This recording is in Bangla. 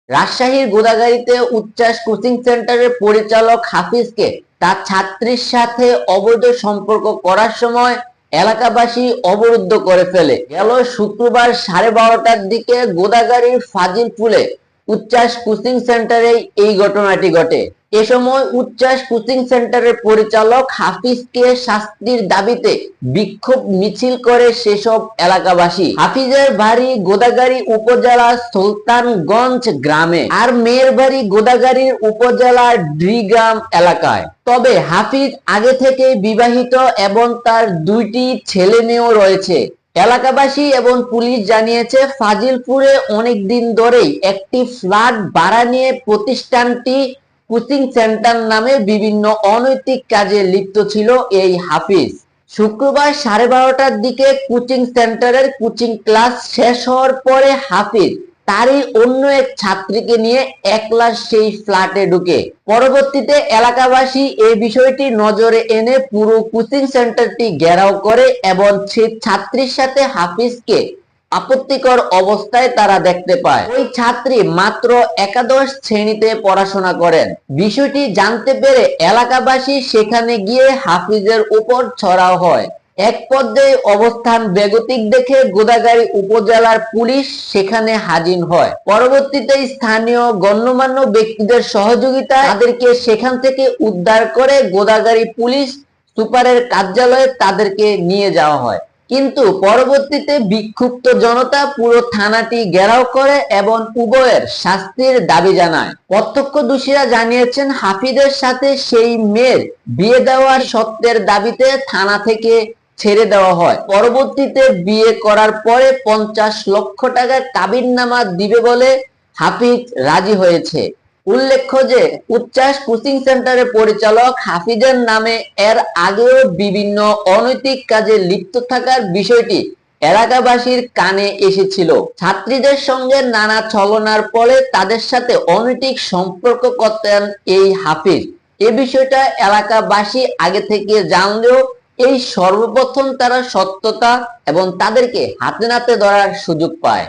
রাজশাহীর গোদাগাড়ীতে উচ্ছ্বাস কোচিং সেন্টারের পরিচালক হাফিজকে তার ছাত্রীর সাথে অবৈধ সম্পর্ক করার সময় এলাকাবাসী অবরুদ্ধ করে ফেলে। গেল শুক্রবার 12:30টার দিকে গোদাগাড়ীর ফাজিলপুরে উচ্ছ্বাস কোচিং সেন্টারে এই ঘটনাটি ঘটে। এ সময় উচ্ছ্বাস কোচিং সেন্টারের পরিচালক হাফিজকে শাস্তির দাবিতে বিক্ষোভ মিছিল করে সেসব এলাকাবাসী। হাফিজের বাড়ি গোদাগাড়ী উপজেলার সুলতানগঞ্জ গ্রামে, আর মেয়ের বাড়ি গোদাগাড়ীর উপজেলার ড্রিগ্রাম এলাকায়। তবে হাফিজ আগে থেকে বিবাহিত এবং তার 2টি ছেলে মেয়েও রয়েছে। এলাকাবাসী এবং পুলিশ জানিয়েছে, ফাজিলপুরে অনেকদিন ধরেই একটি ফ্ল্যাট ভাড়া নিয়ে প্রতিষ্ঠানটি কোচিং সেন্টার নামে বিভিন্ন অনৈতিক কাজে লিপ্ত ছিল এই হাফিজ। শুক্রবার 12:30টার দিকে কোচিং সেন্টারের কোচিং ক্লাস শেষ হওয়ার পরে হাফিজ তারই অন্য এক ছাত্রীকে নিয়ে একলা সেই ফ্ল্যাটে ঢুকে। পরবর্তীতে এলাকাবাসী এই বিষয়টি নজরে এনে পুরো কোচিং সেন্টারটি ঘেরাও করে এবং সেই ছাত্রীর সাথে হাফিজকে আপত্তিকর অবস্থায় তারা দেখতে পায়। ওই ছাত্রী মাত্র একাদশ শ্রেণীতে পড়াশোনা করেন। বিষয়টি জানতে পেরে এলাকাবাসী সেখানে গিয়ে হাফিজের উপর চড়াও হয়। এক পর্যায়ে অবস্থান বেগতিক দেখে গোদাগাড়ী উপজেলার পুলিশ সেখানে হাজির হয়। পরবর্তীতে স্থানীয় গণ্যমান্য ব্যক্তিদের সহযোগিতায় তাদেরকে সেখান থেকে উদ্ধার করে গোদাগাড়ী পুলিশ সুপারের কার্যালয়ে তাদেরকে নিয়ে যাওয়া হয়। কিন্তু পরবর্তীতে বিক্ষুব্ধ জনতা পুরো থানাটি ঘেরাও করে এবং উভয়ের শাস্তির দাবি জানায়। প্রত্যক্ষদর্শীরা জানিয়েছেন, হাফিজের সাথে সেই মেয়ের বিয়ে দেওয়ার শর্তের দাবিতে থানা থেকে ছেড়ে দেওয়া হয়। পরবর্তীতে বিয়ে করার পরে 50 লক্ষ টাকা কাবিননামা দিবে বলে হাফিজ রাজি হয়েছে। উল্লেখ্য যে উচ্ছ্বাস কোচিং সেন্টারের পরিচালক হাফিজের নামে এর আগেও বিভিন্ন অনৈতিক কাজে লিপ্ত থাকার বিষয়টি এলাকাবাসীর কানে এসেছিল। ছাত্রীদের সঙ্গে নানা ছলনার ফলে তাদের সাথে অনৈতিক সম্পর্ক করতেন এই হাফিজ। এ বিষয়টা এলাকাবাসী আগে থেকে জানলেও এই সর্বপ্রথম তারা সত্যতা এবং তাদেরকে হাতে নাতে ধরার সুযোগ পায়।